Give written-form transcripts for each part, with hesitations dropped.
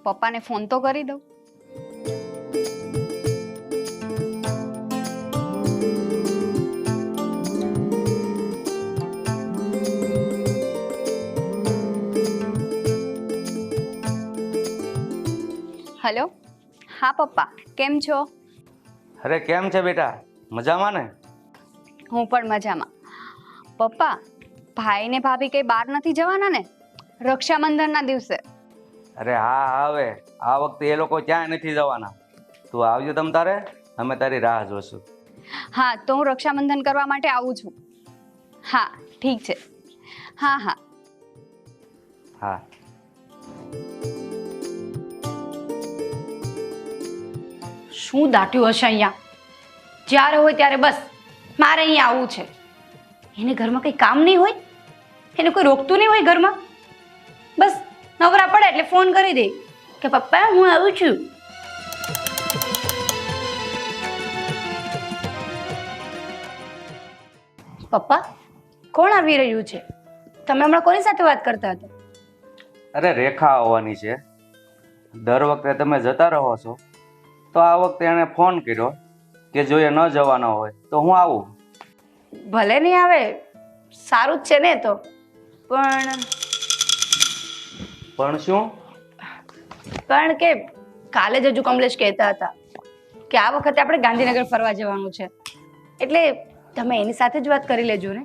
પપ્પાને ફોન તો કરી દઉં. હેલો. હા પપ્પા, કેમ છો? અરે કેમ છે બેટા, મજામાં ને? હું પણ મજામાં. પપ્પા, ભાઈ ને ભાભી કઈ બહાર નથી જવાના ને રક્ષાબંધનના દિવસે? અરે હા હવે આ વખતે એ લોકો ક્યાંય નથી જવાના. તું આવજો તમ તારે, અમે તારી રાહ જોશું. હા, તો હું રક્ષાબંધન કરવા માટે આવું છું. હા ઠીક છે. હા હા. હા. શું દાટ્યું હશે અહીંયા? જ્યારે હોય ત્યારે બસ મારે અહીંયા આવવું છે. એને ઘરમાં કંઈ કામ નહીં હોય, એને કોઈ રોકતું નહીં હોય ઘરમાં. બસ નવરા પડે એટલે ફોન કરી દે કે પપ્પા હું આવું છું. પપ્પા, કોણ આવી રહ્યું છે? તમે હમણાં કોની સાથે વાત કરતા હતા? અરે રેખા આવવાની છે. દર વખતે તમે જતા રહો છો, તો આ વખતે એણે ફોન કર્યો કે જો એ ન જવાનો હોય તો હું આવું. ભલે નહીં આવે, સારું જ છે ને. તો પણ શું? કારણ કે કાલે જ હજુ કમલેશ કહેતા હતા કે આ વખતે આપણે ગાંધીનગર ફરવા જવાનું છે, એટલે તમે એની સાથે જ વાત કરી લેજો ને.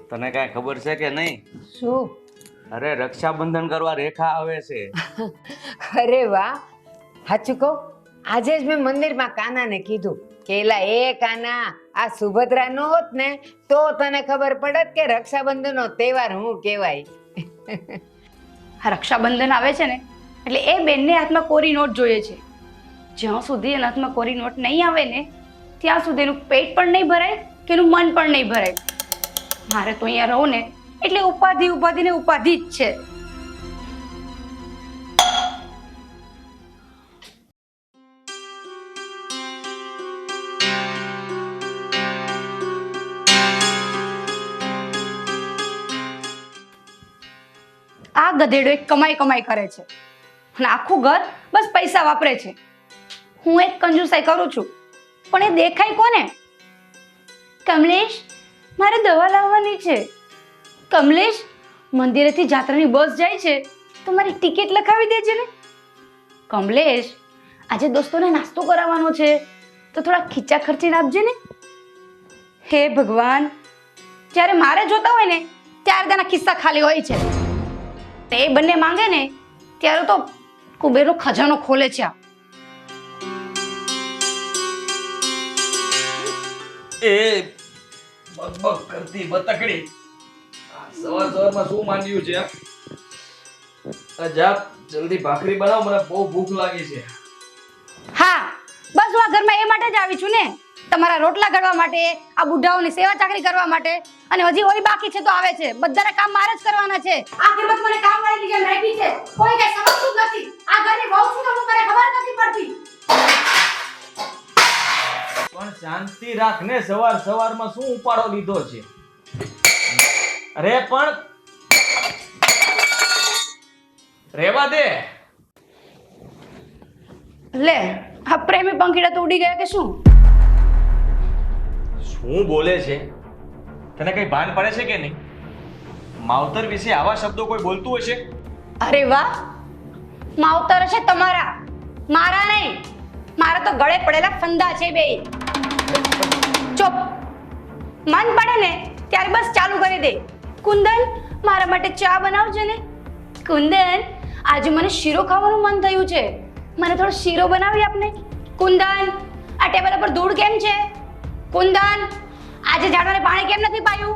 તને કાંઈ ખબર છે કે નહીં? શું? અરે રક્ષાબંધન કરવા રેખા આવે છે. અરે વાહ, સાચું કહું, આજે જ મેં મંદિરમાં કાનાને કીધું કે એલા એ કાના, આ સુભદ્રા નો હોત ને તો તને ખબર પડત કે રક્ષાબંધનનો તહેવાર શું કહેવાય. આ રક્ષાબંધન આવે છે ને એટલે એ બેનને હાથમાં કોરી નોટ જોઈએ છે. જ્યાં સુધી એના હાથમાં કોરી નોટ નહીં આવે ને ત્યાં સુધી એનું પેટ પણ નહીં ભરાય કે એનું મન પણ નહીં ભરાય. મારે તો અહીંયા રહું ને એટલે ઉપાધિ ઉપાધિ ને ઉપાધિ જ છે. આ ગધેડો એક કમાઈ કરે છે અને આખું ઘર બસ પૈસા વાપરે છે. હું એક કંજુસાઈ કરું છું પણ એ દેખાય કોને? કમલેશ, મારે દવા લાવવાની છે. કમલેશ, મંદિરેથી જાત્રાની બસ જાય છે તો મારી ટિકિટ લખાવી દેજે ને. કમલેશ, આજે દોસ્તોને નાસ્તો કરાવવાનો છે તો થોડા ખીચા ખર્ચીને આપજે ને. હે ભગવાન, જ્યારે મારે જોતા હોય ને ત્યારે તેના ખિસ્સા ખાલી હોય છે. એ બંને માંગે ને ત્યારે તો કુબેરનો ખજાનો ખોલે છે. એ બકબક કરતી બતકડી સવારમાં શું માંડ્યું છે? જા જલ્દી ભાખરી બનાવ, મને બહુ ભૂખ લાગી છે. હા, બસ હું આ ઘરમાં એ માટે જ આવી છું ને, તમારા રોટલા ઘડવા માટે, આ બુઢાઓની સેવા ચાકરી કરવા માટે. અને હજી ઓલી બાકી છે તો આવે છે. બધાના કામ મારે જ કરવાના છે. આ ઘરમાં મને કામ વાળી જેમ રાખી છે, કોઈ કઈ સમજતું જ નથી. આ ઘરની વહુ છું તો હું મને ખબર નથી પડતી. પણ શાંતિ રાખ ને, સવારમાં શું ઉપાડો લીધો છે? અરે પણ રેવા દે. લે, આ પ્રેમી પંખીડા તો ઉડી ગયા કે શું? શું બોલે છે? તને કઈ ભાન પડે છે કે નહીં? માવતર વિશે આવા શબ્દો કોઈ બોલતું હશે? અરે વાહ, માવતર હશે તમારા, મારા નહીં. મારા તો ગળે પડેલા ફંદા છે બે. ચૂપ. મન પડે ને ત્યારે બસ ચાલુ કરી દે. કુંદન, મારા માટે ચા બનાવજે ને. કુંદન, આજે મને શીરો ખાવાનું મન થયું છે, મને થોડો શીરો બનાવી આપને. કુંદન, આ ટેબલ પર ધૂળ કેમ છે? કુંદન, આજે ઝાડવાને પાણી કેમ નથી પાયું?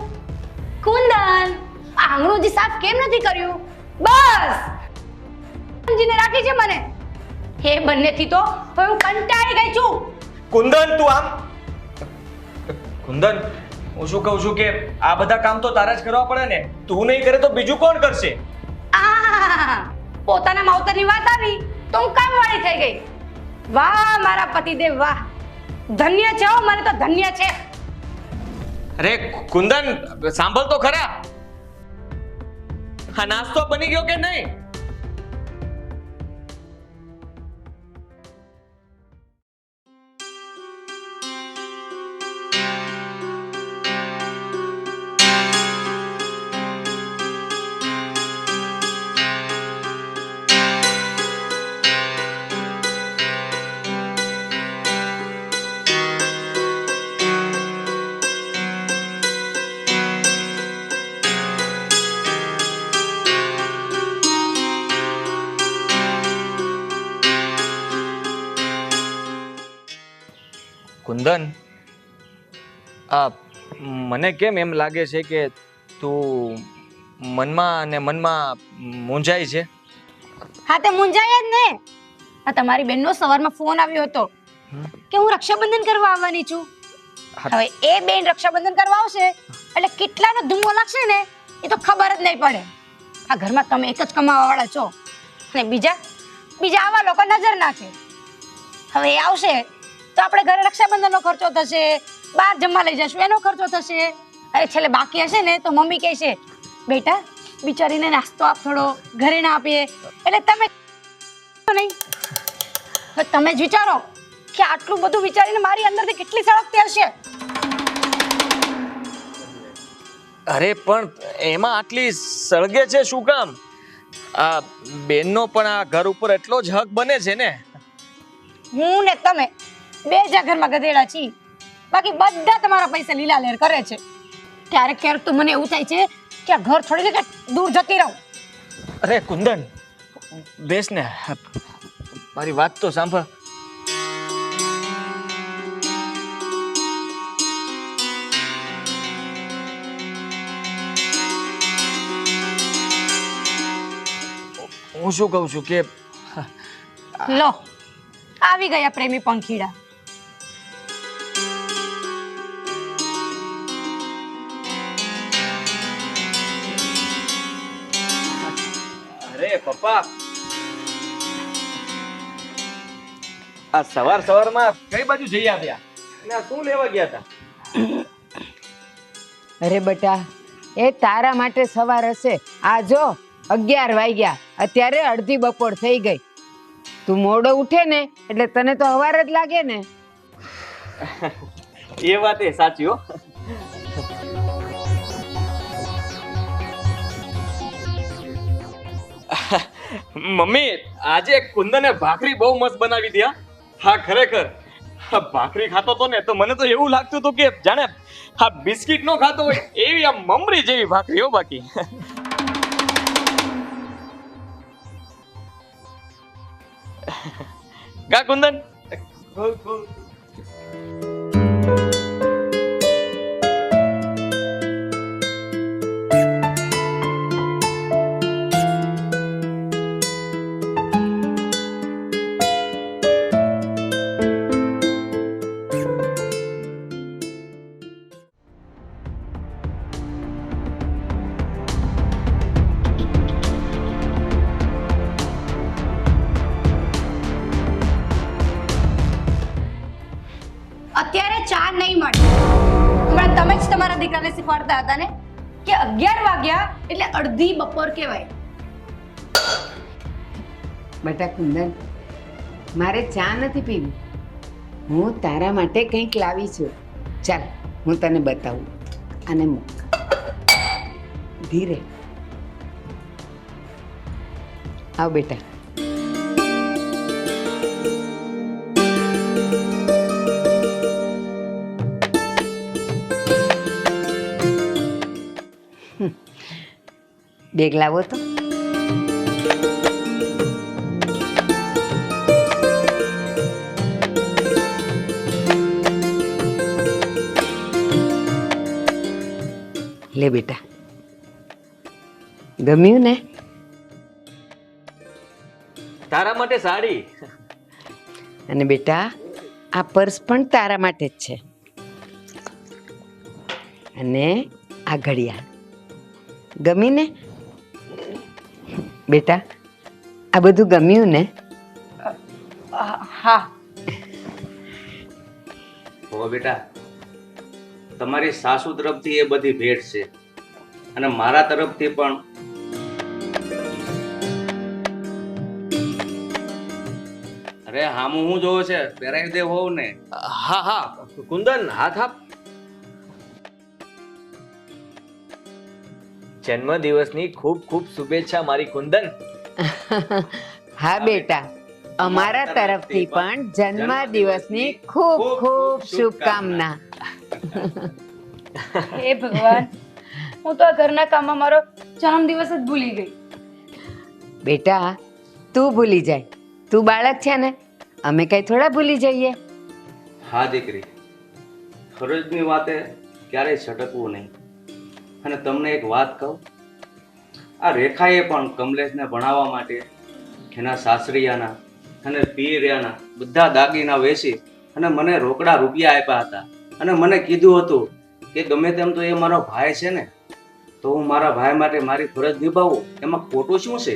કુંદન, આ આંગણું હજી સાફ કેમ નથી કર્યું? બસ સમજીને રાખી છે મને. હે બંનેથી તો હવે હું કંટાળી ગઈ છું. કુંદન, તું આમ કુંદન, હું શું કહું છું કે આ બધા કામ તો તારે જ કરવા પડે ને. તું નહીં કરે તો બીજું કોણ કરશે? આ પોતાના માવતરની વાત આવી તો હું કામવાળી થઈ ગઈ. વાહ મારા પતિદેવ વાહ. ધન્ય છે હો, મને તો ધન્ય છે. અરે કુંદન, સાંભળ તો ખરા. હા, નાસ્તો બની ગયો કે નહીં? કુંદન, મને કેમ એમ લાગે છે કે તું મનમાં ને મનમાં મૂંઝાય છે. હા, તે મુંજાય જ ને. આ તમારી બેનનો સવારમાં ફોન આવ્યો હતો કે હું રક્ષાબંધન કરવા આવવાની છું. હવે એ બેન રક્ષાબંધન કરવા આવશે એટલે કેટલાનો ધૂમો લાગશે ને એ તો ખબર જ નહીં પડે. આ ઘરમાં તમે એક જ કમાવા વાળા છો અને બીજા આવા લોકો નજર નાખે. હવે એ આવશે તો આપણે ઘરે રક્ષાબંધનનો ખર્ચો થશે, બહાર જમવા લઈ જશું એનો ખર્ચો થશે. અરે છેલ્લે બાકી હશે ને તો મમ્મી કહે છે, બેટા બિચારીને નાસ્તો આપ થોડો, ઘરે ના આપીએ. એટલે તમે નહીં, તમે જ વિચારો કે આટલું બધું વિચારીને મારી અંદરથી કેટલી સળગતી હશે. અરે પણ એમાં આટલી સળગે છે શું કામ? આ બેનનો પણ આ ઘર ઉપર એટલો જ હક બને છે ને. હું ને તમે બે જ આ ઘરમાં ગધેડા છીએ, બાકી બધા તમારા પૈસા લીલા લેર કરે છે. ક્યારેક તો મને એવું થાય છે કે આ ઘર છોડીને કે દૂર જતી રહું. અરે કુંદન, બેસ ને, મારી વાત તો સાંભળ. હું શું કહું છું કે લો આવી ગયા પ્રેમી પંખીડા. અરે પપ્પા, આ સવારમાં કઈ બાજુ જઈ આવ્યા અને આ શું લેવા ગયા હતા? અરે બેટા, એ તારા માટે સવાર હશે. આ જો 11 વાગ્યા, અત્યારે અડધી બપોર થઈ ગઈ. તું મોડો ઉઠે ને એટલે તને તો સવાર જ લાગે ને. એ વાત એ સાચી હો. મમ્મી, આજે કુંદને ભાખરી બહુ મસ્ત બનાવી દી. હા ખરેખર, ભાખરી ખાતો તો ને તો મને તો એવું લાગતું હતું કે જાણે આ બિસ્કિટ નો ખાતો હોય એવી આ મમરી જેવી ભાખરી હો. બાકી કા કુંદન? અત્યારે ચા નહીં મળે. હમણાં તમે જ તમારા દીકરાને શીખવાડતા હતા ને કે 11 વાગ્યા એટલે અડધી બપોર કહેવાય. બેટા કુંદન, મારે ચા નથી પીવી. હું તારા માટે કંઈક લાવી છું. ચાલ હું તને બતાવું. આને મૂક, ધીરે. આવ બેટા. બેગ લાવો તો. લે બેટા, ગમ્યું ને? તારા માટે સાડી. અને બેટા આ પર્સ પણ તારા માટે જ છે. અને આ ઘડિયાળ ગમી ને? બેટા આ બધું ગમ્યું ને? હા. જો બેટા, તમારી સાસુ તરફથી એ બધી ભેટ છે અને મારા તરફથી પણ. અરે હામું હું જોવો છે, પહેરાવી દે હોવ ને. હા હા કુંદન, હાથ આપ. જન્મદિવસની ખૂબ ખૂબ શુભેચ્છા મારી કુંદન. હા બેટા, અમારા તરફથી પણ જન્મદિવસની ખૂબ ખૂબ શુભકામના. હે ભગવાન, હું તો આ ઘરના કામમાં મારો જન્મદિવસ જ ભૂલી ગઈ. બેટા, તું ભૂલી જાય, તું બાળક છે ને, અમે કઈ થોડા ભૂલી જઈએ. હા દીકરી, ફરજની વાતે ક્યારેય છટકવું નહીં. અને તમને એક વાત કહું, આ રેખાએ પણ કમલેશને ભણાવવા માટે એના સાસરિયાના અને પિયરિયાના બધા દાગીના વેચી અને મને રોકડા રૂપિયા આપ્યા હતા. અને મને કીધું હતું કે ગમે તેમ તો એ મારો ભાઈ છે ને, તો હું મારા ભાઈ માટે મારી ફરજ નિભાવું, એમાં ખોટું શું છે?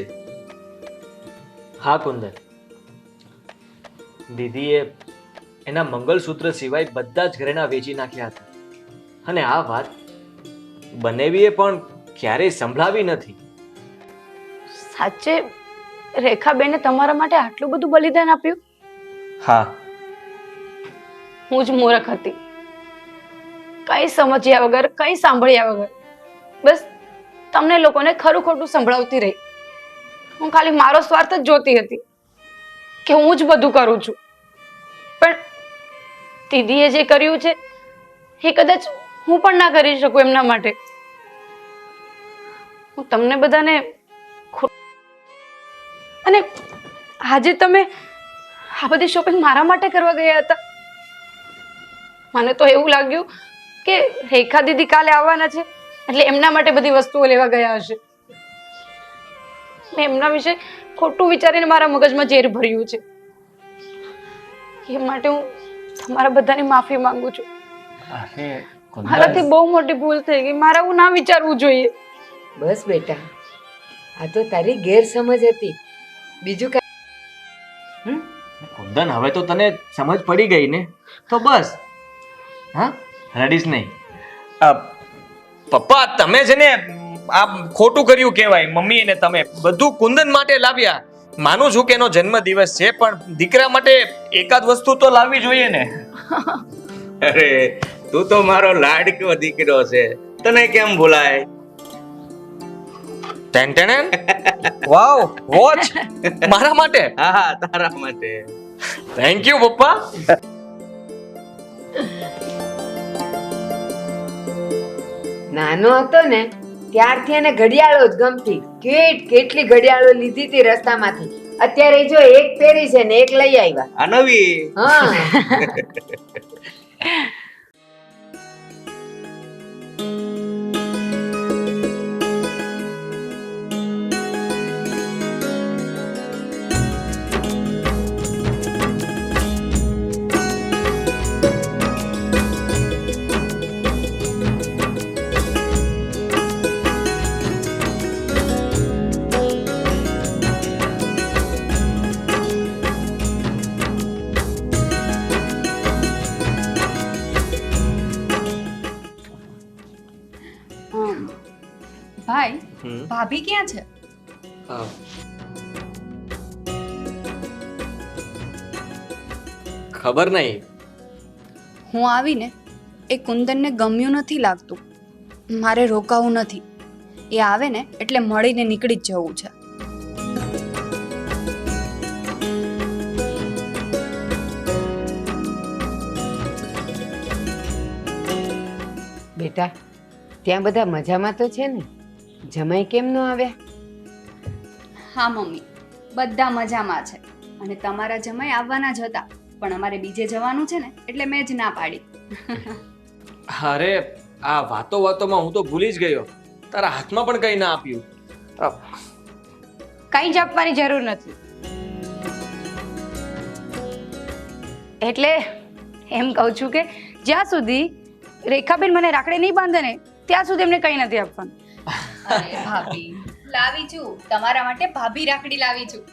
હા કુંદન, દીદીએ એના મંગલસૂત્ર સિવાય બધા જ ઘરેણા વેચી નાખ્યા હતા. અને આ વાત બનેવીએ પણ ક્યારેય સંભળાવી નથી. સાચે રેખાબેને તમારા માટે આટલું બધું બલિદાન આપ્યું? હા, હું જ મૂર્ખ હતી, કઈ સમજ્યા વગર, કઈ સાંભળ્યા વગર બસ તમને લોકોને ખરું ખોટું સંભળાવતી રહી. હું ખાલી મારો સ્વાર્થ જ જોતી હતી કે હું જ બધું કરું છું. પણ દીદીએ જે કર્યું છે એ કદાચ હું પણ ના કરી શકું એમના માટે. હું તમને બધાને અને આજે તમે આ બધી શોપિંગ મારા માટે કરવા ગયા હતા. મને તો એવું લાગ્યું કે રેખા દીદી કાલે આવવાના છે એટલે એમના માટે બધી વસ્તુઓ લેવા ગયા હશે. મેં એમના વિશે ખોટું વિચારીને મારા મગજમાં ઝેર ભર્યું છે. એ માટે હું તમારા બધાની માફી માંગુ છું. મારાથી બહુ મોટી ભૂલ થઈ ગઈ. મારે હું ના વિચારવું જોઈએ. બસ બેટા, આ તો તારી ગેરસમજ હતી, બીજું કઈ. કુંદન, હવે તો તને સમજ પડી ગઈ ને, તો બસ. હા, રડીશ નહીં. પપ્પા, તમે છે ને આ ખોટું કર્યું કહેવાય. મમ્મી ને તમે બધું કુંદન માટે લાવ્યા. માનું છું કે એનો જન્મદિવસ છે, પણ દીકરા માટે એકાદ વસ્તુ તો લાવવી જોઈએ ને. અરે તું તો મારો લાડકો દીકરો છે, તને કેમ ભૂલાય? ટેન વાવ, વોચ મારા માટે. હા હા, તારા માટે. થેન્ક યુ પપ્પા. નાનો હતો ને ત્યારથી એને ઘડિયાળો જ ગમતી. કેટલી ઘડિયાળો લીધી હતી રસ્તામાંથી. અત્યારે જો એક પહેરી છે ને એક લઈ આવ્યા. આ નવી. હા. ભાઈ, ભાભી ક્યાં છે? ખબર નહીં. હું આવીને એ કુંદનને ગમ્યું નથી લાગતું. મારે રોકાવું નથી. એ આવે ને એટલે મળીને નીકળી જ જવું છે. બેટા, ત્યાં બધા મજામાં તો છે ને? જમાઈ કેમ ન આવ્યા? હા મમ્મી, બધા મજામાં છે. અને તમારા જમાઈ આવવાના જ હતા, પણ અમારે બીજે જવાનું છે ને એટલે મેં જ ના પાડી. અરે આ વાતોમાં હું તો ભૂલી જ ગયો. તારા હાથમાં પણ કઈ ના આપ્યું. કઈ જ આપવાની જરૂર નથી. એટલે એમ કહું છું કે જ્યાં સુધી રેખાબેન મને રાખડી નહીં બાંધે ને ત્યાં સુધી એમને કઈ નથી આપવાનું. અરે ભાભી, લાવી છું તમારા માટે, ભાભી રાખડી લાવી છું.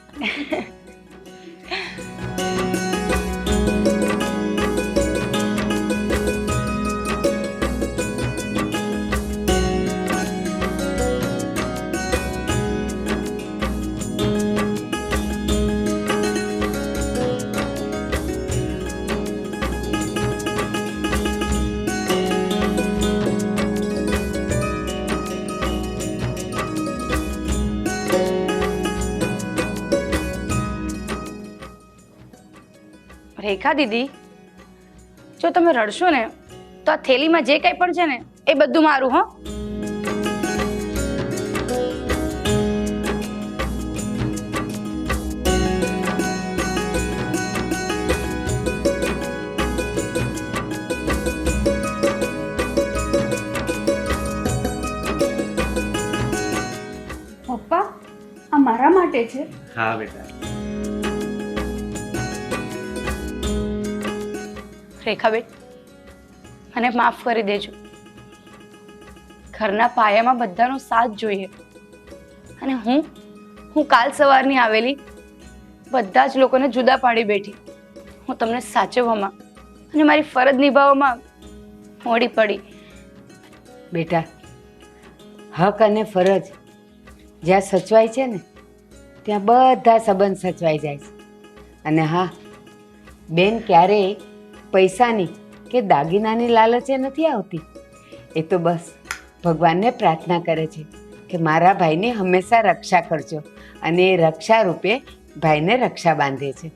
રેખા દીદી, જો તમે રડશો ને તો આ થેલીમાં જે કંઈ પણ છે ને એ બધું મારું, હો. પપ્પા આ મારા માટે છે. હા બેટા. રેખાબેન, મને માફ કરી દેજો. ઘરના પાયામાં બધાનો સાથ જોઈએ. અને હું કાલ સવારની આવેલી બધા જ લોકોને જુદા પાડી બેઠી. હું તમને સાચવવામાં અને મારી ફરજ નિભાવવામાં મોડી પડી. બેટા, હક અને ફરજ જ્યાં સચવાય છે ને ત્યાં બધા સંબંધ સચવાઈ જાય છે. અને હા, બેન ક્યારેય પૈસાની કે દાગીનાની લાલચે નથી આવતી. એ તો બસ ભગવાનને પ્રાર્થના કરે છે કે મારા ભાઈની હંમેશા રક્ષા કરજો, અને એ રક્ષા રૂપે ભાઈને રક્ષા બાંધે છે.